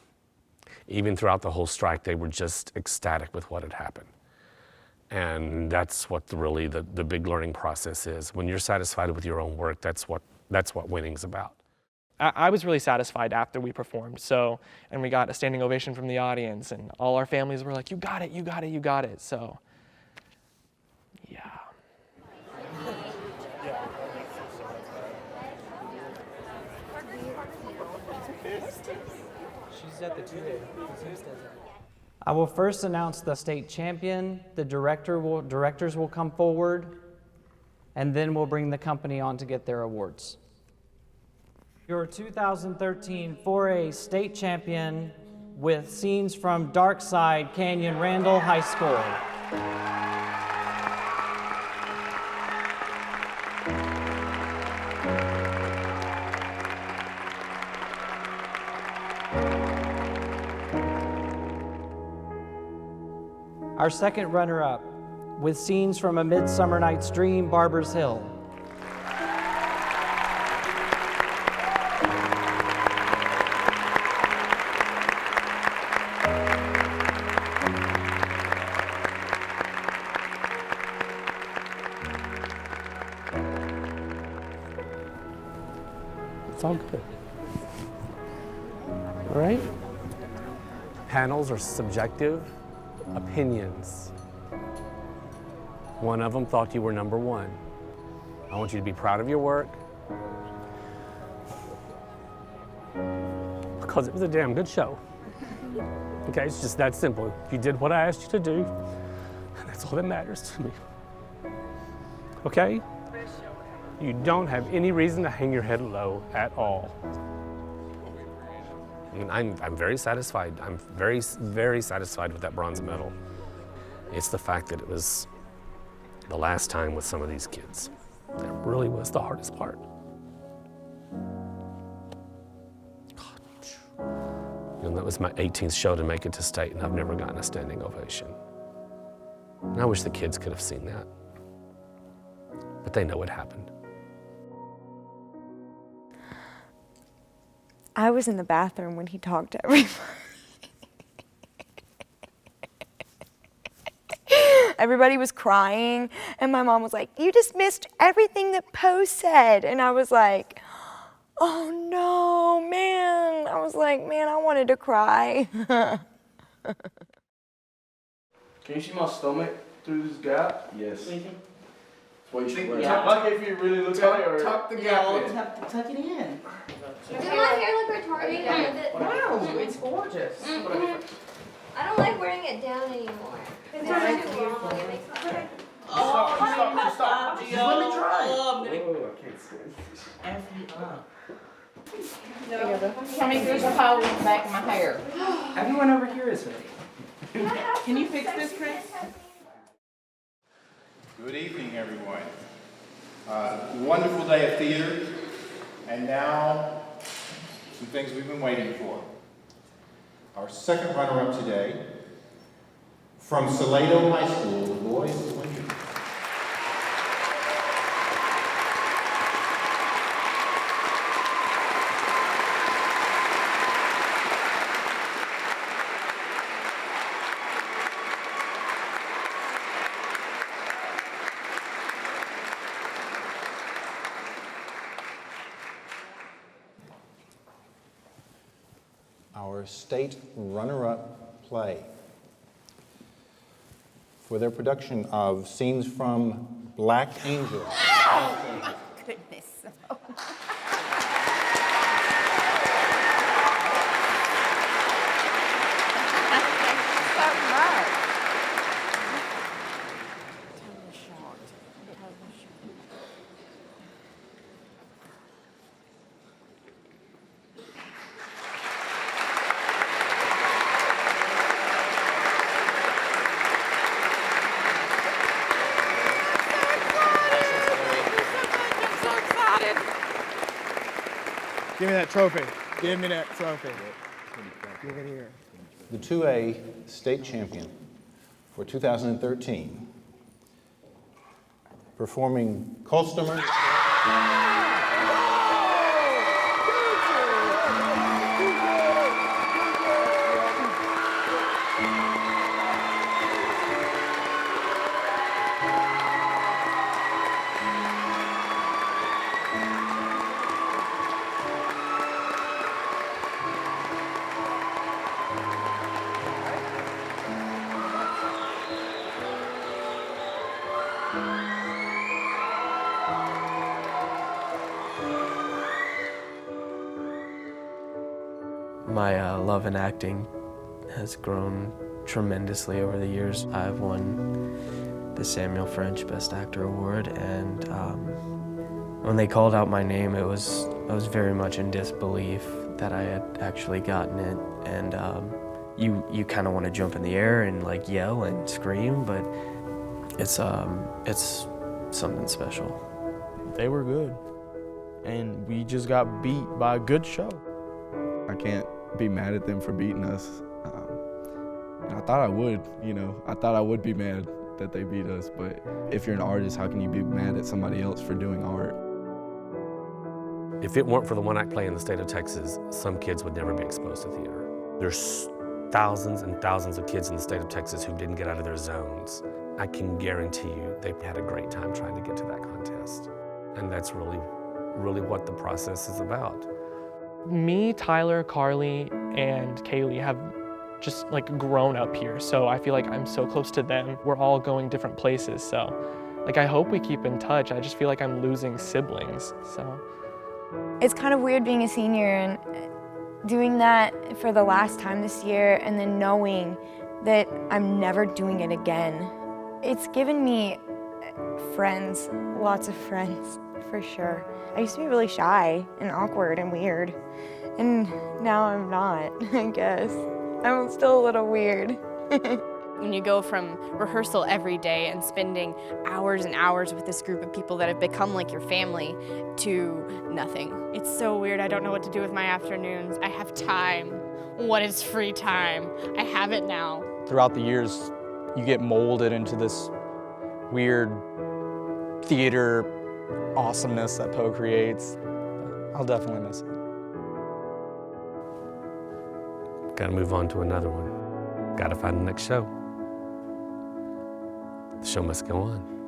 Even throughout the whole strike, they were just ecstatic with what had happened. And that's what really the big learning process is. When you're satisfied with your own work, that's what winning's about. I was really satisfied after we performed, and we got a standing ovation from the audience, and all our families were like, you got it, you got it, you got it. So, yeah. She's at the 2-day. I will first announce the state champion. The directors will come forward, and then we'll bring the company on to get their awards. Your 2013 4A state champion with scenes from Darkside Canyon Randall High School. Our second runner-up, with scenes from A Midsummer Night's Dream, Barbers Hill. It's all good. All right? Panels are subjective opinions. One of them thought you were number one. I want you to be proud of your work. because it was a damn good show. Okay, it's just that simple. You did what I asked you to do, and that's all that matters to me. Okay? You don't have any reason to hang your head low at all. I mean, I'm very satisfied. I'm very, very satisfied with that bronze medal. It's the fact that it was the last time with some of these kids. That really was the hardest part. And that was my 18th show to make it to state, and I've never gotten a standing ovation. And I wish the kids could have seen that. But they know what happened. I was in the bathroom when he talked to everybody. Everybody was crying, and my mom was like, "You just missed everything that Poe said." And I was like, "Oh no, man." I was like, man, I wanted to cry. Can you see my stomach through this gap? Yes. Well, you should tuck it if you really look at it, or tuck the gap in. Tuck it in. Does my hair look retarded down with it? No, it's gorgeous. I don't like wearing it down anymore. It's too long. It makes my hair. Stop. Just let me try. Oh, I can't stand I mean, there's a hole in the back of my hair. Everyone over here is ready. Can you fix this, Chris? Good evening, everyone. Wonderful day of theater, and now some things we've been waiting for. Our second runner-up today, from Salado High School, the boys of Winter. Our state runner-up play for their production of scenes from Black Angel. Oh, my goodness. Give me that trophy. Give me that trophy. Give it here. The 2A state champion for 2013, performing Customer. My love in acting has grown tremendously over the years. I've won the Samuel French Best Actor Award, and when they called out my name, I was very much in disbelief that I had actually gotten it. And you kind of want to jump in the air and like yell and scream, but it's something special. They were good, and we just got beat by a good show. I can't be mad at them for beating us. And I thought I would, I thought I would be mad that they beat us, but if you're an artist, how can you be mad at somebody else for doing art? If it weren't for the one-act play in the state of Texas, some kids would never be exposed to theater. There's thousands and thousands of kids in the state of Texas who didn't get out of their zones. I can guarantee you they had a great time trying to get to that contest. And that's really, really what the process is about. Me, Tyler, Carly, and Kaylee have just like grown up here, so I feel like I'm so close to them. We're all going different places, so like I hope we keep in touch. I just feel like I'm losing siblings, so. It's kind of weird being a senior and doing that for the last time this year and then knowing that I'm never doing it again, it's given me friends, lots of friends, for sure. I used to be really shy and awkward and weird, and now I'm not, I guess. I'm still a little weird. When you go from rehearsal every day and spending hours and hours with this group of people that have become like your family to nothing. It's so weird. I don't know what to do with my afternoons. I have time. What is free time? I have it now. Throughout the years, you get molded into this weird theater awesomeness that Poe creates. I'll definitely miss it. Gotta move on to another one. Gotta find the next show. The show must go on.